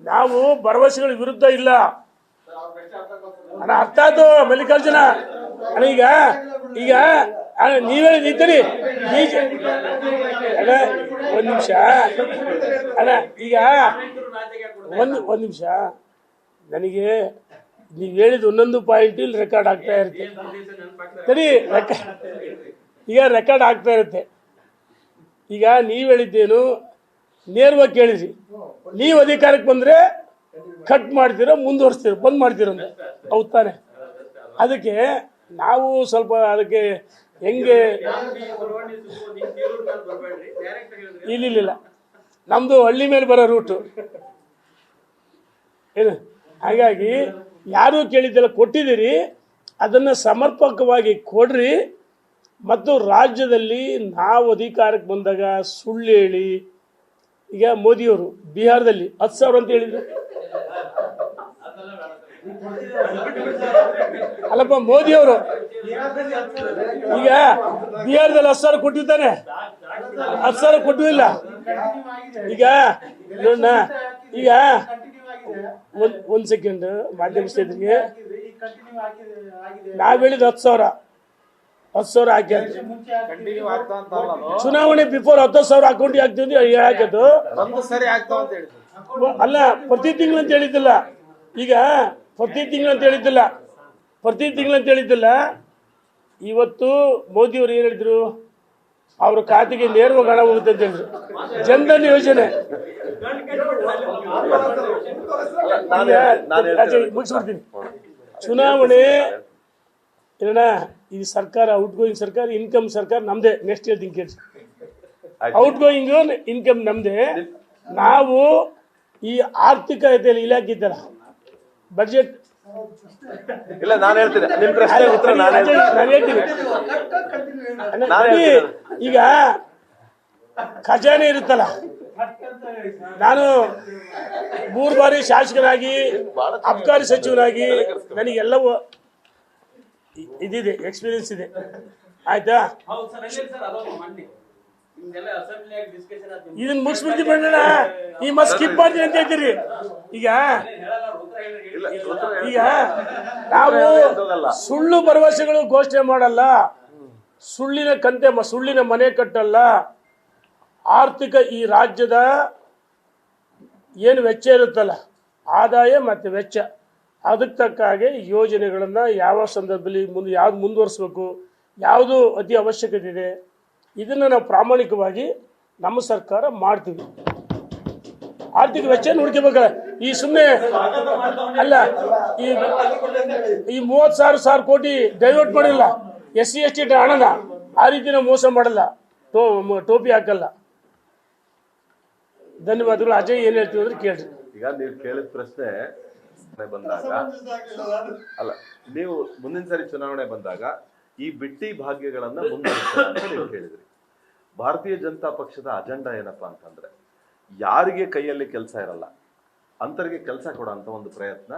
ನಾವು ಭರವಸೆಗಳ ವಿರುದ್ಧ ಇಲ್ಲ ಅಣ್ಣ. ಅರ್ಥ ಆಯ್ತು ಮಲ್ಲಿಕಾರ್ಜುನ ಅಣ್ಣ. ಈಗ ನೀವೇ ನಿಂತೀರಿ ಅಣ್ಣ, ಒಂದು ನಿಮಿಷ ಅಣ್ಣ. ಈಗ ಒಂದು ನಿಮಿಷ, ನನಗೆ ನೀವು ಹೇಳಿದ ಒಂದೊಂದು ಪಾಯಿಂಟ್ ಇಲ್ಲಿ ರೆಕಾರ್ಡ್ ಆಗ್ತಾ ಇರುತ್ತೆ. ಸರಿ, ಈಗ ರೆಕಾರ್ಡ್ ಆಗ್ತಾ ಇರುತ್ತೆ. ಈಗ ನೀವು ಹೇಳಿದ್ದೇನು ನೇರವಾಗಿ ಕೇಳಿದ್ರಿ. ನೀವು ಅಧಿಕಾರಕ್ಕೆ ಬಂದರೆ ಕಟ್ ಮಾಡ್ತೀರೋ, ಮುಂದುವರಿಸ್ತೀರೋ, ಬಂದ್ ಮಾಡ್ತೀರೋ ಅಂತ, ಹೌದು ತಾನೆ? ಅದಕ್ಕೆ ನಾವು ಸ್ವಲ್ಪ ಅದಕ್ಕೆ ಹೆಂಗೆ ಇಲ್ಲ, ನಮ್ಮದು ಹಳ್ಳಿ ಮೇಲೆ ಬರೋ ರೂಟು ಏನು. ಹಾಗಾಗಿ ಯಾರೂ ಕೇಳಿದ್ದೆಲ್ಲ ಕೊಟ್ಟಿದ್ದೀರಿ, ಅದನ್ನು ಸಮರ್ಪಕವಾಗಿ ಕೊಡ್ರಿ. ಮತ್ತು ರಾಜ್ಯದಲ್ಲಿ ನಾವು ಅಧಿಕಾರಕ್ಕೆ ಬಂದಾಗ ಸುಳ್ಳು ಹೇಳಿ, ಈಗ ಮೋದಿಯವರು ಬಿಹಾರದಲ್ಲಿ 10,000 ಅಂತ ಹೇಳಿದ್ರು. ಅಲ್ಲಪ್ಪ, ಮೋದಿಯವರು ಈಗ ಬಿಹಾರದಲ್ಲಿ 10,000 ಕೊಟ್ಟಿದ್ದಾನೆ, 10,000 ಕೊಟ್ಟಿಲ್ಲ. ಈಗ ನೋಡೋಣ, ಈಗ ಒಂದ್ ಸೆಕೆಂಡ್ ಮಾಧ್ಯಮ ಸ್ನೇಹಿತರಿಗೆ ನಾವ್ ಹೇಳಿದ್ 10,000 ಹಾಕಿ ಚುನಾವಣೆ ಬಿಫೋರ್ 10,000 ಅಕೌಂಟಿಗೆ ಹಾಕ್ತೀವಿ ಹಾಕೋದು ಅಲ್ಲ ಪ್ರತಿ ತಿಂಗಳು ಅಂತ ಹೇಳಿದ್ದಿಲ್ಲ. ಈಗ ಪ್ರತಿ ತಿಂಗಳು ಅಂತ ಹೇಳಿದ್ದಿಲ್ಲ. ಇವತ್ತು ಮೋದಿಯವರು ಏನ್ ಹೇಳಿದ್ರು, ಅವ್ರ ಖಾತೆಗೆ ನೇರವಾಗಿ ಹಣ ಹೋಗುತ್ತೆ ಅಂತ ಹೇಳಿದ್ರು. ಜನ್ಧನ್ ಯೋಜನೆ ಮುಗಿಸ್ಬಿಡ್ತೀನಿ. ಚುನಾವಣೆ ಏನಣ್ಣ, ಈ ಸರ್ಕಾರ ಔಟ್ ಗೋಯಿಂಗ್ ಸರ್ಕಾರ, ಇನ್ಕಮ್ ಸರ್ಕಾರ ನಮ್ದೇ. ನೆಕ್ಸ್ಟ್ ಹೇಳ್ತೀನಿ ಕೇಳಿ. ಔಟ್ ಗೋಯಿಂಗ್ ಇನ್ಕಮ್ ನಮ್ದೇ. ನಾವು ಈ ಆರ್ಥಿಕತೆಯಲ್ಲಿ ಇಲಾಖೆ ಇದ್ದಲ್ಲ, ಬಜೆಟ್ ಇಲ್ಲ, ನಾನು ಹೇಳ್ತೀನಿ ನಿಮ್ ಪ್ರಶ್ನೆ ಉತ್ತರ ನಾನು ಹೇಳ್ತೀನಿ. ಈಗ ಖಜಾನೆ ಇರುತ್ತಲ್ಲ, ನಾನು 3 ಬಾರಿ ಶಾಸಕನಾಗಿ, ಅಬ್ಕಾರಿ ಸಚಿವನಾಗಿ ನನಗೆಲ್ಲವೂ ಇದಿದೆ, ಎಕ್ಸ್ಪೀರಿಯನ್ಸ್ ಇದೆ. ಆಯ್ತಾ, ಇದನ್ನ ಮುಗಿಸ್ಬಿಡ್ತೀವಿ ಬೇಡ, ಈ ಮತ್ ಸ್ಕಿಪ್ ಮಾಡ್ತೀನಿ ಅಂತ ಹೇಳ್ತೀರಿ. ಈಗ ನಾವು ಸುಳ್ಳು ಭರವಸೆಗಳು ಘೋಷಣೆ ಮಾಡಲ್ಲ, ಸುಳ್ಳಿನ ಸುಳ್ಳಿನ ಮನೆ ಕಟ್ಟಲ್ಲ. ಆರ್ಥಿಕ ಈ ರಾಜ್ಯದ ಏನು ವೆಚ್ಚ ಇರುತ್ತಲ್ಲ, ಆದಾಯ ಮತ್ತು ವೆಚ್ಚ, ಅದಕ್ಕೆ ತಕ್ಕ ಹಾಗೆ ಯೋಜನೆಗಳನ್ನು ಯಾವ ಸಂದರ್ಭದಲ್ಲಿ ಯಾವ್ದು ಮುಂದುವರಿಸಬೇಕು, ಯಾವುದು ಅತಿ ಅವಶ್ಯಕತೆ ಇದೆ, ಇದನ್ನು ನಾವು ಪ್ರಾಮಾಣಿಕವಾಗಿ ನಮ್ಮ ಸರ್ಕಾರ ಮಾಡ್ತೀವಿ. ಆರ್ಥಿಕ ವೆಚ್ಚ ನೋಡ್ಕೋಬೇಕಲ್ಲ. ಈ ಸುಮ್ಮನೆ ಅಲ್ಲ, ಈ 30,000 ಕೋಟಿ ಡೈವರ್ಟ್ ಮಾಡಿಲ್ಲ SC ST ಹಣನ. ಆ ರೀತಿ ನಾವು ಮೋಸ ಮಾಡಲ್ಲ, ಟೋಪಿ ಹಾಕಲ್ಲ. ಧನ್ಯವಾದಗಳು. ಅಜಯ್ ಏನ್ ಹೇಳ್ತೀವಿ ಅಂದ್ರೆ ಕೇಳ್ರಿ. ಈಗ ನೀವು ಕೇಳಿದ ಪ್ರಶ್ನೆ ಬಂದಾಗ ಅಲ್ಲ, ನೀವು ಮುಂದಿನ ಸರಿ ಚುನಾವಣೆ ಬಂದಾಗ ಈ ಬಿಟ್ಟಿ ಭಾಗ್ಯಗಳನ್ನ ಮುಂದುವರಿಸ್ತಾರೆ ಅಂತ ನೀವು ಹೇಳಿದ್ರಿ. ಭಾರತೀಯ ಜನತಾ ಪಕ್ಷದ ಅಜೆಂಡಾ ಏನಪ್ಪಾ ಅಂತಂದ್ರೆ, ಯಾರಿಗೆ ಕೈಯಲ್ಲಿ ಕೆಲಸ ಇರಲ್ಲ ಅಂತರಿಗೆ ಕೆಲಸ ಕೊಡೋಂಥ ಒಂದು ಪ್ರಯತ್ನ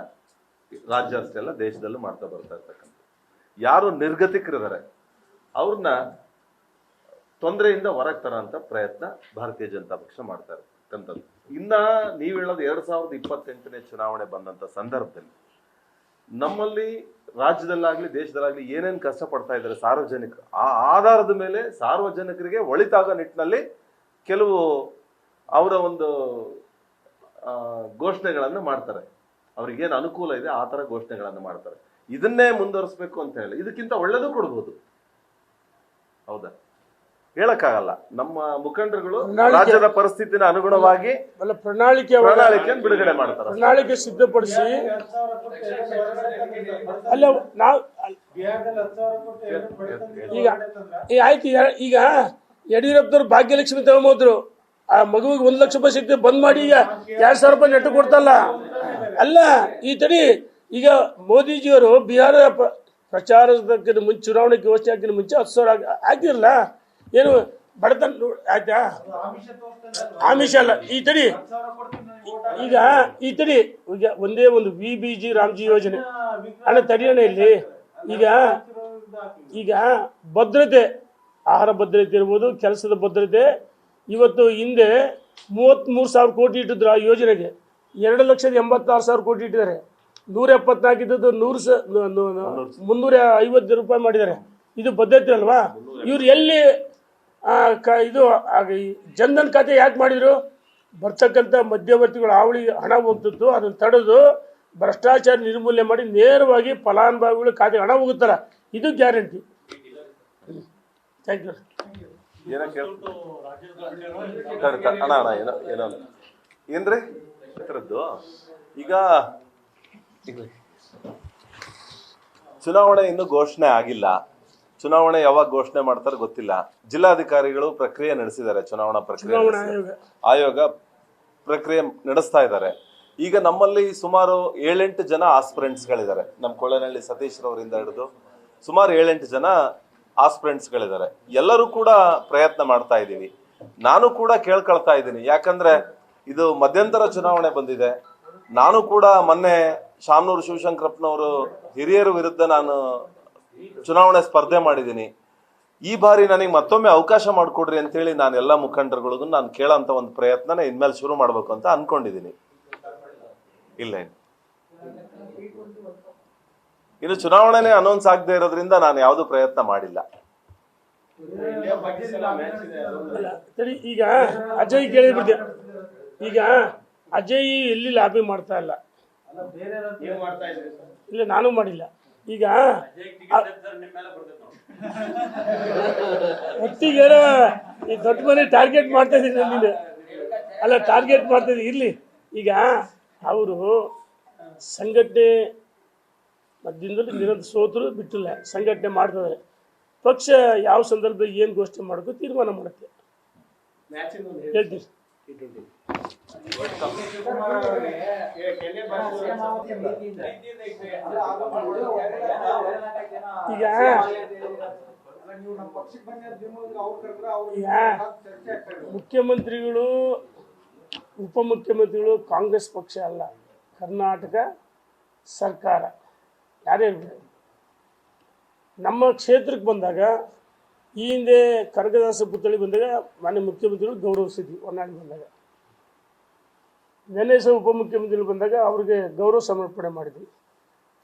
ರಾಜ್ಯ ಅಷ್ಟೇ ಅಲ್ಲ, ದೇಶದಲ್ಲೂ ಮಾಡ್ತಾ ಬರ್ತಾ ಇರ್ತಕ್ಕಂಥ. ಯಾರು ನಿರ್ಗತಿಕರಿದ್ದಾರೆ ಅವ್ರನ್ನ ತೊಂದರೆಯಿಂದ ಹೊರಗೆ ತರೋಂಥ ಪ್ರಯತ್ನ ಭಾರತೀಯ ಜನತಾ ಪಕ್ಷ ಮಾಡ್ತಾ ಇರ್ತಕ್ಕಂಥದ್ದು. ಇನ್ನ ನೀವು ಹೇಳೋದು 2028ನೇ ಚುನಾವಣೆ ಬಂದಂತ ಸಂದರ್ಭದಲ್ಲಿ ನಮ್ಮಲ್ಲಿ ರಾಜ್ಯದಲ್ಲಾಗ್ಲಿ ದೇಶದಲ್ಲಾಗ್ಲಿ ಏನೇನು ಕಷ್ಟಪಡ್ತಾ ಇದ್ದಾರೆ ಸಾರ್ವಜನಿಕರು, ಆ ಆಧಾರದ ಮೇಲೆ ಸಾರ್ವಜನಿಕರಿಗೆ ಒಳಿತಾಗೋ ನಿಟ್ಟಿನಲ್ಲಿ ಕೆಲವು ಅವರ ಒಂದು ಘೋಷಣೆಗಳನ್ನು ಮಾಡ್ತಾರೆ. ಅವ್ರಿಗೇನು ಅನುಕೂಲ ಇದೆ ಆ ತರ ಘೋಷಣೆಗಳನ್ನು ಮಾಡ್ತಾರೆ. ಇದನ್ನೇ ಮುಂದುವರಿಸಬೇಕು ಅಂತ ಹೇಳಿ ಇದಕ್ಕಿಂತ ಒಳ್ಳೇದು ಕೊಡ್ಬೋದು. ಹೌದಾ, ಹೇಳಕ್ಕಾಗಲ್ಲ. ನಮ್ಮ ಮುಖಂಡರುಗಳು ರಾಜ್ಯದ ಪರಿಸ್ಥಿತಿನ ಅನುಗುಣವಾಗಿ ಪ್ರಣಾಳಿಕೆ ಬಿಡುಗಡೆ ಮಾಡ್ತಾರೆ. ಪ್ರಣಾಳಿಕೆ ಸಿದ್ಧಪಡಿಸಿ ಅಲ್ಲ ನಾವು ಈಗ ಆಯ್ತು. ಈಗ ಯಡಿಯೂರಪ್ಪನವ್ರು ಭಾಗ್ಯಲಕ್ಷ್ಮಿ ತಗೊಂಬೋದ್ರು, ಆ ಮಗುವಿಗೆ 1 ಲಕ್ಷ ರೂಪಾಯಿ ಸಿಗ್ತದೆ, ಬಂದ್ ಮಾಡಿ ಈಗ 2,000 ರೂಪಾಯಿ ನೆಟ್ಟು ಕೊಡ್ತಲ್ಲ. ಅಲ್ಲ ಈ ತಡಿ, ಈಗ ಮೋದಿಜಿಯವರು ಬಿಹಾರ ಪ್ರಚಾರದಕ್ಕಿಂತ ಮುಂಚೆ, ಚುನಾವಣೆಗೆ ಘೋಷಣೆ ಹಾಕಿದ ಮುಂಚೆ 10,000 ಹಾಕಿರಲ್ಲ. ಏನು ಬಡತನ ಆಯ್ತಾ, ಆಮಿಷ ಅಲ್ಲ. ಈ ತಡಿ ಈಗ ಒಂದೇ ಒಂದು VBG ರಾಮ್ಜಿ ಯೋಜನೆ ಅಣ್ಣ ತಡಿಯೋಣ ಇಲ್ಲಿ. ಈಗ ಭದ್ರತೆ, ಆಹಾರ ಭದ್ರತೆ ಇರ್ಬೋದು, ಕೆಲಸದ ಭದ್ರತೆ. ಇವತ್ತು ಹಿಂದೆ 33,000 ಕೋಟಿ ಇಟ್ಟಿದ್ರು ಆ ಯೋಜನೆಗೆ, 2,86,000 ಕೋಟಿ ಇಟ್ಟಿದ್ದಾರೆ. 174 ಇದ್ದದ್ದು 350 ರೂಪಾಯಿ ಮಾಡಿದ್ದಾರೆ. ಇದು ಭದ್ರತೆ ಅಲ್ವಾ? ಇವ್ರು ಎಲ್ಲಿ ಇದು ಜನ್ಧನ್ ಖಾತೆ ಯಾಕೆ ಮಾಡಿದ್ರು? ಬರ್ತಕ್ಕಂಥ ಮಧ್ಯವರ್ತಿಗಳ ಹಾವಳಿಗೆ ಹಣ ಹೋಗ್ತಿತ್ತು, ಅದನ್ನು ತಡೆದು ಭ್ರಷ್ಟಾಚಾರ ನಿರ್ಮೂಲನೆ ಮಾಡಿ ನೇರವಾಗಿ ಫಲಾನುಭವಿಗಳ ಖಾತೆ ಹಣ ಹೋಗುತ್ತಲ್ಲ, ಇದು ಗ್ಯಾರಂಟಿ. Thank you. ಏನ್ರಿ ಈಗ ಚುನಾವಣೆ ಇನ್ನೂ ಘೋಷಣೆ ಆಗಿಲ್ಲ. ಚುನಾವಣೆ ಯಾವಾಗ ಘೋಷಣೆ ಮಾಡ್ತಾರೆ ಗೊತ್ತಿಲ್ಲ. ಜಿಲ್ಲಾಧಿಕಾರಿಗಳು ಪ್ರಕ್ರಿಯೆ ನಡೆಸಿದ್ದಾರೆ, ಚುನಾವಣಾ ಪ್ರಕ್ರಿಯೆ ಆಯೋಗ ಪ್ರಕ್ರಿಯೆ ನಡೆಸ್ತಾ ಇದ್ದಾರೆ. ಈಗ ನಮ್ಮಲ್ಲಿ ಸುಮಾರು 7-8 ಜನ ಆಸ್ಪಿರೆಂಟ್ಸ್ಗಳಿದ್ದಾರೆ. ನಮ್ಮ ಕೊಳ್ಳೇನಹಳ್ಳಿ ಸತೀಶ್ ರವರಿಂದ ಹಿಡಿದು ಸುಮಾರು 7-8 ಜನ ಆಸ್ಪಿರೆಂಟ್ಸ್ಗಳಿದ್ದಾರೆ. ಎಲ್ಲರೂ ಕೂಡ ಪ್ರಯತ್ನ ಮಾಡ್ತಾ ಇದ್ದೀವಿ. ನಾನು ಕೂಡ ಕೇಳ್ಕೊಳ್ತಾ ಇದ್ದೀನಿ, ಯಾಕಂದ್ರೆ ಇದು ಮಧ್ಯಂತರ ಚುನಾವಣೆ ಬಂದಿದೆ. ನಾನು ಕೂಡ ಮೊನ್ನೆ ಶಾಮನೂರು ಶಿವಶಂಕರಪ್ಪನವರು ಹಿರಿಯರ ವಿರುದ್ಧ ನಾನು ಚುನಾವಣೆ ಸ್ಪರ್ಧೆ ಮಾಡಿದ್ದೀನಿ. ಈ ಬಾರಿ ನನಗೆ ಮತ್ತೊಮ್ಮೆ ಅವಕಾಶ ಮಾಡಿಕೊಡ್ರಿ ಅಂತೇಳಿ ನಾನು ಎಲ್ಲ ಮುಖಂಡರುಗಳಿಗೂ ನಾನು ಕೇಳೋಂಥ ಒಂದು ಪ್ರಯತ್ನನ ಇನ್ಮೇಲೆ ಶುರು ಮಾಡಬೇಕು ಅಂತ ಅನ್ಕೊಂಡಿದ್ದೀನಿ. ಇಲ್ಲ ಇನ್ನು ಚುನಾವಣೆನೇ ಅನೌನ್ಸ್ ಆಗದೆ ಇರೋದ್ರಿಂದ ನಾನು ಯಾವುದು ಪ್ರಯತ್ನ ಮಾಡಿಲ್ಲ. ಸರಿ, ಈಗ ಅಜಯ್ ಕೇಳಿಬಿಟ್ಟೆ. ಈಗ ಅಜಯ್ ಎಲ್ಲಿ ಲಾಬಿ ಮಾಡ್ತಾ ಇಲ್ಲ, ಇಲ್ಲ ನಾನು ಮಾಡಿಲ್ಲ. ಈಗ ಒಟ್ಟಿಗೆ ಈ ದೊಡ್ಡ ಮನೆ ಟಾರ್ಗೆಟ್ ಮಾಡ್ತಾ ಇದ್ದೀನಿ ನೀನು, ಅಲ್ಲ ಟಾರ್ಗೆಟ್ ಮಾಡ್ತಾ ಇದ್ದೀನಿ. ಇರಲಿ, ಈಗ ಅವರು ಸಂಘಟನೆ ಮಧ್ಯದಲ್ಲಿ ನಿರಂತರ ಸೋತರು ಬಿಟ್ಟಿಲ್ಲ, ಸಂಘಟನೆ ಮಾಡ್ತಾರೆ. ಪಕ್ಷ ಯಾವ ಸಂದರ್ಭದಲ್ಲಿ ಏನು ಘೋಷಣೆ ಮಾಡೋದು ತೀರ್ಮಾನ ಮಾಡುತ್ತೆ. ಹೇಳ್ತೀರಿ ಈಗ ಮುಖ್ಯಮಂತ್ರಿಗಳು ಉಪಮುಖ್ಯಮಂತ್ರಿಗಳು ಕಾಂಗ್ರೆಸ್ ಪಕ್ಷ ಅಲ್ಲ, ಕರ್ನಾಟಕ ಸರ್ಕಾರ. ಯಾರೇ ಇರಲಿ, ನಮ್ಮ ಕ್ಷೇತ್ರಕ್ಕೆ ಬಂದಾಗ ಈ ಹಿಂದೆ ಕನಕದಾಸ ಪುತ್ಥಳಿ ಬಂದಾಗ ಮಾನ್ಯ ಮುಖ್ಯಮಂತ್ರಿಗಳು ಗೌರವಿಸಿದ್ವಿ. ಹೊನ್ನಾಳಿ ಬಂದಾಗ ಗಣೇಶ ಉಪಮುಖ್ಯಮಂತ್ರಿಗಳು ಬಂದಾಗ ಅವ್ರಿಗೆ ಗೌರವ ಸಮರ್ಪಣೆ ಮಾಡಿದ್ವಿ.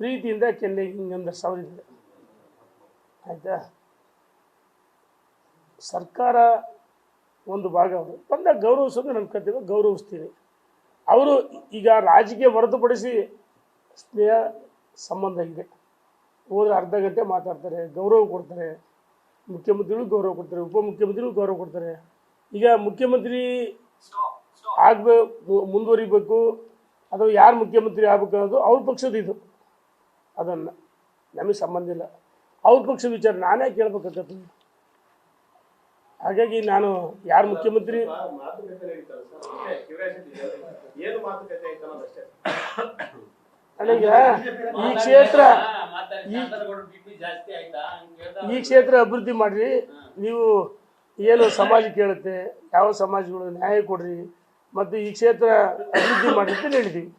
ಪ್ರೀತಿಯಿಂದ ಕೆನ್ನೆ ಹಿಂಗಂದ ಸಾವಿರ ಆಯಿತಾ. ಸರ್ಕಾರ ಒಂದು ಭಾಗ, ಅವರು ಬಂದಾಗ ಗೌರವಿಸೋದು ನನ್ನ ಕರ್ತವ್ಯ, ಗೌರವಿಸ್ತೀನಿ. ಅವರು ಈಗ ರಾಜಕೀಯ ಹೊರತುಪಡಿಸಿ ಸ್ನೇಹ ಸಂಬಂಧ ಇದೆ. ಹೋದ್ರೆ ಅರ್ಧ ಗಂಟೆ ಮಾತಾಡ್ತಾರೆ, ಗೌರವ ಕೊಡ್ತಾರೆ. ಮುಖ್ಯಮಂತ್ರಿಗಳು ಗೌರವ ಕೊಡ್ತಾರೆ, ಉಪಮುಖ್ಯಮಂತ್ರಿಗಳು ಗೌರವ ಕೊಡ್ತಾರೆ. ಈಗ ಮುಖ್ಯಮಂತ್ರಿ ಮುಂದುವರಿಬೇಕು ಅಥವಾ ಯಾರು ಮುಖ್ಯಮಂತ್ರಿ ಆಗ್ಬೇಕು ಅನ್ನೋದು ಅವ್ರ ಪಕ್ಷದ ಇದು, ಅದನ್ನು ನಮಗೆ ಸಂಬಂಧ ಇಲ್ಲ. ಅವ್ರ ಪಕ್ಷದ ವಿಚಾರ ನಾನೇ ಕೇಳ್ಬೇಕಾಗತ್ತೆ. ಹಾಗಾಗಿ ನಾನು ಯಾರು ಮುಖ್ಯಮಂತ್ರಿ ನನಗೆ ಈ ಕ್ಷೇತ್ರ ಅಭಿವೃದ್ಧಿ ಮಾಡ್ರಿ, ನೀವು ಏನು ಸಮಾಜ ಕೇಳುತ್ತೆ, ಯಾವ ಸಮಾಜಗಳು ನ್ಯಾಯ ಕೊಡ್ರಿ, ಮತ್ತು ಈ ಕ್ಷೇತ್ರ ಅಭಿವೃದ್ಧಿ ಮಾಡಿ ಅಂತ ಹೇಳಿದ್ದೀವಿ.